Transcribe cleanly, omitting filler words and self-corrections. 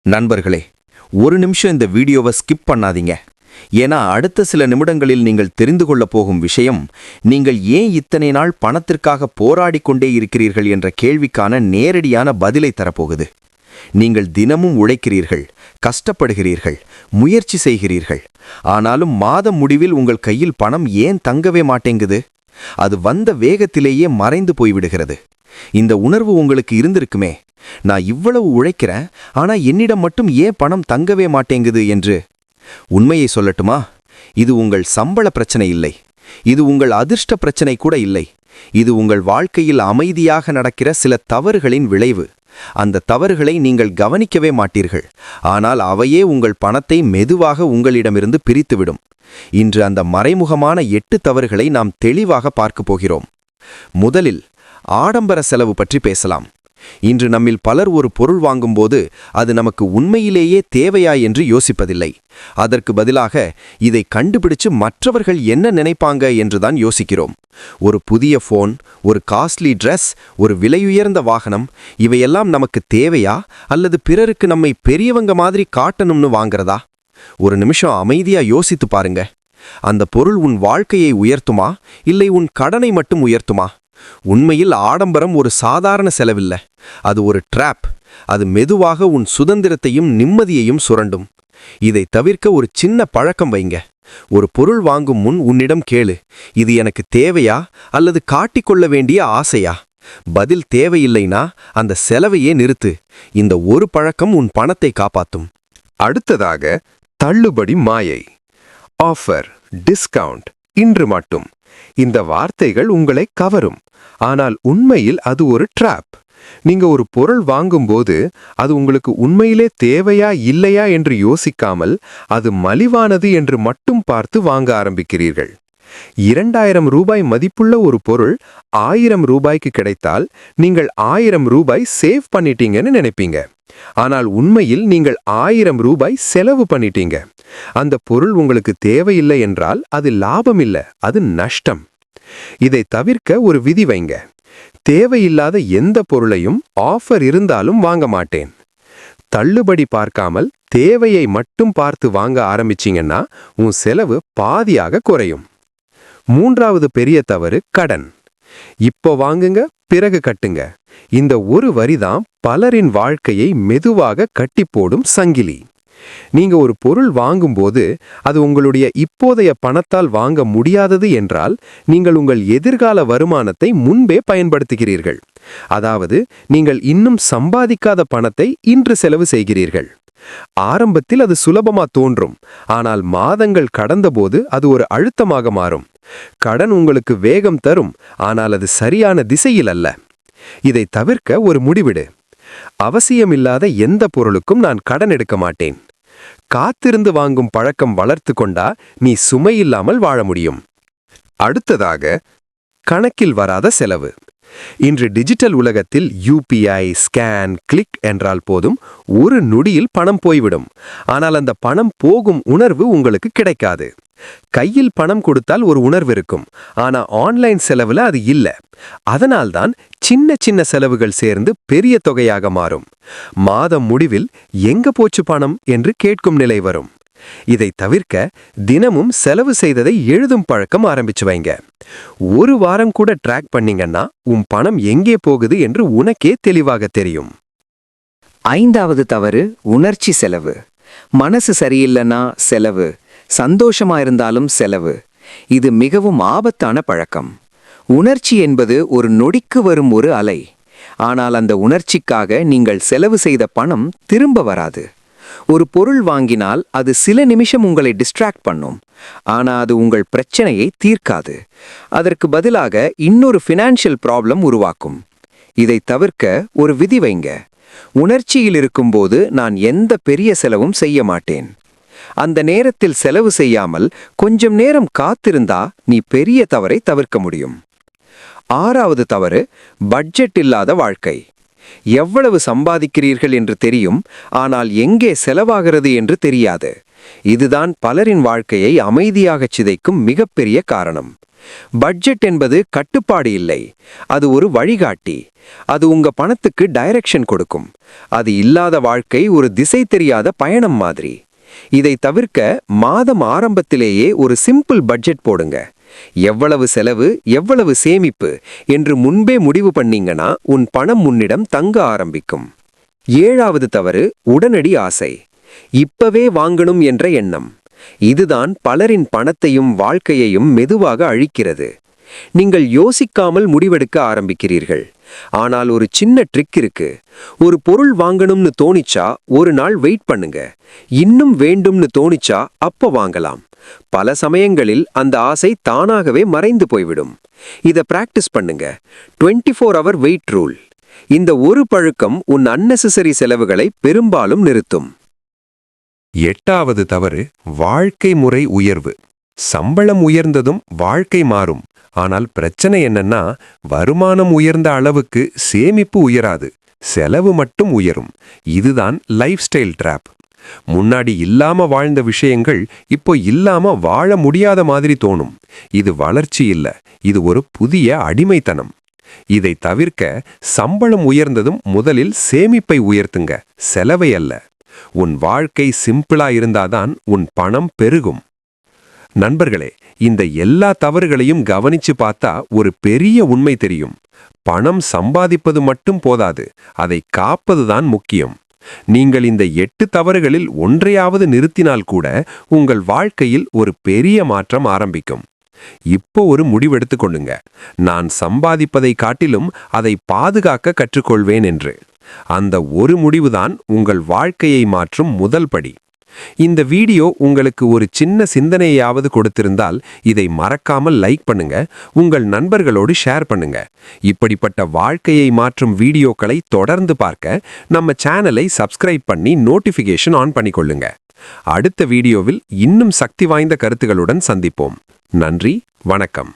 நண்பர்களே, ஒரு நிமிஷம் இந்த வீடியோவை ஸ்கிப் பண்ணாதீங்க. ஏன்னா அடுத்த சில நிமிடங்களில் நீங்கள் தெரிந்து கொள்ளப் போகும் விஷயம், நீங்கள் ஏன் இத்தனை நாள் பணத்திற்காக போராடிக் கொண்டே இருக்கிறீர்கள் என்ற கேள்விக்கான நேரடியான பதிலை தரப்போகுது. நீங்கள் தினமும் உழைக்கிறீர்கள், கஷ்டப்படுகிறீர்கள், முயற்சி செய்கிறீர்கள். ஆனாலும் மாதம் முடிவில் உங்கள் கையில் பணம் ஏன் தங்கவே மாட்டேங்குது? அது வந்த வேகத்திலேயே மறைந்து போய்விடுகிறது. இந்த உணர்வு உங்களுக்கு இருந்திருக்குமே, நான் இவ்வளவு உழைக்கிறேன், ஆனா என்னிடம் மட்டும் ஏன் பணம் தங்கவே மாட்டேங்குது என்று. உண்மையை சொல்லட்டுமா? இது உங்கள் சம்பள பிரச்சனை இல்லை, இது உங்கள் அதிர்ஷ்ட பிரச்சனை கூட இல்லை. இது உங்கள் வாழ்க்கையில் அமைதியாக நடக்கிற சில தவறுகளின் விளைவு. அந்த தவறுகளை நீங்கள் கவனிக்கவே மாட்டீர்கள், ஆனால் அவையே உங்கள் பணத்தை மெதுவாக உங்களிடமிருந்து பிரித்துவிடும். இன்று அந்த மறைமுகமான 8 தவறுகளை நாம் தெளிவாக பார்க்கப் போகிறோம். முதலில் ஆடம்பர செலவு பற்றி பேசலாம். இன்று நம்மில் பலர் ஒரு பொருள் வாங்கும்போது அது நமக்கு உண்மையிலேயே தேவையா என்று யோசிப்பதில்லை. அதற்கு பதிலாக இதை கண்டுபிடிச்சு மற்றவர்கள் என்ன நினைப்பாங்க என்றுதான் யோசிக்கிறோம். ஒரு புதிய போன், ஒரு காஸ்ட்லி ட்ரெஸ், ஒரு விலையுயர்ந்த வாகனம், இவையெல்லாம் நமக்கு தேவையா அல்லது பிறருக்கு நம்மை பெரியவங்க மாதிரி காட்டணும்னு வாங்கிறதா? ஒரு நிமிஷம் அமைதியா யோசித்து பாருங்க. அந்த பொருள் உன் வாழ்க்கையை உயர்த்துமா இல்லை உன் கடனை மட்டும் உயர்த்துமா? உண்மையில் ஆடம்பரம் ஒரு சாதாரண செலவில்லை, அது ஒரு ட்ராப். அது மெதுவாக உன் சுதந்திரத்தையும் நிம்மதியையும் சுரண்டும். இதை தவிர்க்க ஒரு சின்ன பழக்கம் வைங்க. ஒரு பொருள் வாங்கும் முன் உன்னிடம் கேளு, இது எனக்கு தேவையா அல்லது காட்டிக்கொள்ள வேண்டிய ஆசையா? பதில் தேவையில்லைனா அந்த செலவையே நிறுத்து. இந்த ஒரு பழக்கம் உன் பணத்தை காப்பாத்தும். அடுத்ததாக தள்ளுபடி மாயை. ஆஃபர், டிஸ்கவுண்ட், இன்று மட்டும். இந்த வார்த்தைகள் உங்களை கவரும், ஆனால் உண்மையில் அது ஒரு ட்ராப். நீங்க ஒரு பொருள் வாங்கும்போது அது உங்களுக்கு உண்மையிலே தேவையா இல்லையா என்று யோசிக்காமல் அது மலிவானது என்று மட்டும் பார்த்து வாங்க ஆரம்பிக்கிறீர்கள். 2000 ரூபாய் மதிப்புள்ள ஒரு பொருள் 1000 ரூபாய்க்கு கிடைத்தால் நீங்கள் 1000 ரூபாய் சேவ் பண்ணிட்டீங்கன்னு நினைப்பீங்க. ஆனால் உண்மையில் நீங்கள் 1000 ரூபாய் செலவு பண்ணிட்டீங்க. அந்த பொருள் உங்களுக்கு தேவையில்லை என்றால் அது லாபம் இல்லை, அது நஷ்டம். இதை தவிர்க்க ஒரு விதி வைங்க. தேவையில்லாத எந்த பொருளையும் ஆஃபர் இருந்தாலும் வாங்க மாட்டேன். தள்ளுபடி பார்க்காமல் தேவையை மட்டும் பார்த்து வாங்க ஆரம்பிச்சிங்கன்னா உன் செலவு பாதியாக குறையும். மூன்றாவது பெரிய தவறு கடன். இப்போ வாங்குங்க, பிறகு கட்டுங்க. இந்த ஒரு வரிதான் பலரின் வாழ்க்கையை மெதுவாக கட்டி போடும் சங்கிலி. நீங்க ஒரு பொருள் வாங்கும்போது அது உங்களுடைய இப்போதைய பணத்தால் வாங்க முடியாதது என்றால் நீங்கள் உங்கள் எதிர்கால வருமானத்தை முன்பே பயன்படுத்துகிறீர்கள். அதாவது நீங்கள் இன்னும் சம்பாதிக்காத பணத்தை இன்று செலவு செய்கிறீர்கள். ஆரம்பத்தில் அது சுலபமா தோன்றும், ஆனால் மாதங்கள் கடந்தபோது அது ஒரு அழுத்தமாக மாறும். கடன் உங்களுக்கு வேகம் தரும், ஆனால் அது சரியான திசையில் அல்ல. இதை தவிர்க்க ஒரு முடிவிடு. அவசியமில்லாத எந்த பொருளுக்கும் நான் கடன் எடுக்க மாட்டேன். காத்திருந்து வாங்கும் பழக்கம் வளர்த்து கொண்டா நீ சுமையில்லாமல் வாழ முடியும். அடுத்ததாக கணக்கில் வராத செலவு. இன்று டிஜிட்டல் உலகத்தில் UPI, ஸ்கேன், கிளிக் என்றால் போதும், ஒரு நொடியில் பணம் போய்விடும். ஆனால் அந்த பணம் போகும் உணர்வு உங்களுக்கு கிடைக்காது. கையில் பணம் கொடுத்தால் ஒரு உணர்வு இருக்கும், ஆனா ஆன்லைன் செலவுல அது இல்ல. அதனால்தான் சின்ன சின்ன செலவுகள் சேர்ந்து பெரிய தொகையாக மாறும். மாதம் முடிவில் எங்க போச்சு பணம் என்று கேட்கும் நிலை வரும். இதை தவிர்க்க தினமும் செலவு செய்ததை எழுதும் பழக்கம் ஆரம்பிச்சு வைங்க. ஒரு வாரம் கூட ட்ராக் பண்ணீங்கன்னா உன் பணம் எங்கே போகுது என்று உனக்கே தெளிவாக தெரியும். ஐந்தாவது தவறு உணர்ச்சி செலவு. மனசு சரியில்லைனா செலவு, சந்தோஷமா இருந்தாலும் செலவு. இது மிகவும் ஆபத்தான பழக்கம். உணர்ச்சி என்பது ஒரு நொடிக்கு வரும் ஒரு அலை. ஆனால் அந்த உணர்ச்சிக்காக நீங்கள் செலவு செய்த பணம் திரும்ப வராது. ஒரு பொருள் வாங்கினால் அது சில நிமிஷம் உங்களை டிஸ்ட்ராக்ட் பண்ணும், ஆனா அது உங்கள் பிரச்சனையை தீர்க்காது. அதற்கு பதிலாக இன்னொரு ஃபினான்ஷியல் ப்ராப்ளம் உருவாக்கும். இதை தவிர்க்க ஒரு விதி வைங்க. உணர்ச்சியில் இருக்கும்போது நான் எந்த பெரிய செலவும் செய்ய மாட்டேன். அந்த நேரத்தில் செலவு செய்யாமல் கொஞ்சம் நேரம் காத்திருந்தா நீ பெரிய தவறை தவிர்க்க முடியும். ஆறாவது தவறு பட்ஜெட் இல்லாத வாழ்க்கை. எவ்வளவு சம்பாதிக்கிறீர்கள் என்று தெரியும், ஆனால் எங்கே செலவாகிறது என்று தெரியாது. இதுதான் பலரின் வாழ்க்கையை அமைதியாகச் சிதைக்கும் மிகப்பெரிய காரணம். பட்ஜெட் என்பது கட்டுப்பாடு இல்லை, அது ஒரு வழிகாட்டி. அது உங்க பணத்துக்கு டைரக்ஷன் கொடுக்கும். அது இல்லாத வாழ்க்கை ஒரு திசை தெரியாத பயணம் மாதிரி. இதை தவிர்க்க மாதம் ஆரம்பத்திலேயே ஒரு சிம்பிள் பட்ஜெட் போடுங்க. எவ்வளவு செலவு எவ்வளவு சேமிப்பு என்று முன்பே முடிவு பண்ணீங்கன்னா உன் பணம் உன்னிடம் தங்க ஆரம்பிக்கும். 7வது தவறு உடனடி ஆசை. இப்பவே வாங்கணும் என்ற எண்ணம். இதுதான் பலரின் பணத்தையும் வாழ்க்கையையும் மெதுவாக அழிக்கிறது. நீங்கள் யோசிக்காமல் முடிவெடுக்க ஆரம்பிக்கிறீர்கள். ஆனால் ஒரு சின்ன ட்ரிக் இருக்கு. ஒரு பொருள் வாங்கணும்னு தோணிச்சா ஒரு நாள் வெயிட் பண்ணுங்க. இன்னும் வேண்டும்னு தோணிச்சா அப்ப வாங்கலாம். பல சமயங்களில் அந்த ஆசை தானாகவே மறைந்து போய்விடும். இத பிராக்டிஸ் பண்ணுங்க. 24 hour வெயிட் ரூல். இந்த ஒரு பழக்கம் உன் அன்னெசரி செலவுகளை பெரும்பாலும் நிறுத்தும். 8வது தவறு வாழ்க்கை முறை உயர்வு. சம்பளம் உயர்ந்ததும் வாழ்க்கை மாறும். ஆனால் பிரச்சனை என்னன்னா, வருமானம் உயர்ந்த அளவுக்கு சேமிப்பு உயராது, செலவு மட்டும் உயரும். இதுதான் லைஃப் ஸ்டைல் ட்ராப். முன்னாடி இல்லாம வாழ்ந்த விஷயங்கள் இப்போ இல்லாம வாழ முடியாத மாதிரி தோணும். இது வளர்ச்சி இல்ல, இது ஒரு புதிய அடிமைத்தனம். இதை தவிர்க்க சம்பளம் உயர்ந்ததும் முதலில் சேமிப்பை உயர்த்துங்க, செலவை அல்ல. உன் வாழ்க்கை சிம்பிளா இருந்தாதான் உன் பணம் பெருகும். நண்பர்களே, இந்த எல்லா தவறுகளையும் கவனிச்சு பார்த்தா ஒரு பெரிய உண்மை தெரியும். பணம் சம்பாதிப்பது மட்டும் போதாது, அதை காப்பதுதான் முக்கியம். நீங்கள் இந்த 8 தவறுகளில் ஒன்றையாவது நிறுத்தினால் கூட உங்கள் வாழ்க்கையில் ஒரு பெரிய மாற்றம் ஆரம்பிக்கும். இப்போ ஒரு முடிவெடுத்துக் கொள்ளுங்க. நான் சம்பாதிப்பதை காட்டிலும் அதை பாதுகாக்க கற்றுக்கொள்வேன் என்று. அந்த ஒரு முடிவுதான் உங்கள் வாழ்க்கையை மாற்றும் முதல் படி. இந்த வீடியோ உங்களுக்கு ஒரு சின்ன சிந்தனையாவது கொடுத்திருந்தால் இதை மறக்காமல் லைக் பண்ணுங்க, உங்கள் நண்பர்களோடு ஷேர் பண்ணுங்க. இப்படிப்பட்ட வாழ்க்கையை மாற்றும் வீடியோக்களை தொடர்ந்து பார்க்க நம்ம சேனலை சப்ஸ்கிரைப் பண்ணி நோட்டிஃபிகேஷன் ஆன் பண்ணிக்கொள்ளுங்க. அடுத்த வீடியோவில் இன்னும் சக்தி வாய்ந்த கருத்துகளுடன் சந்திப்போம். நன்றி, வணக்கம்.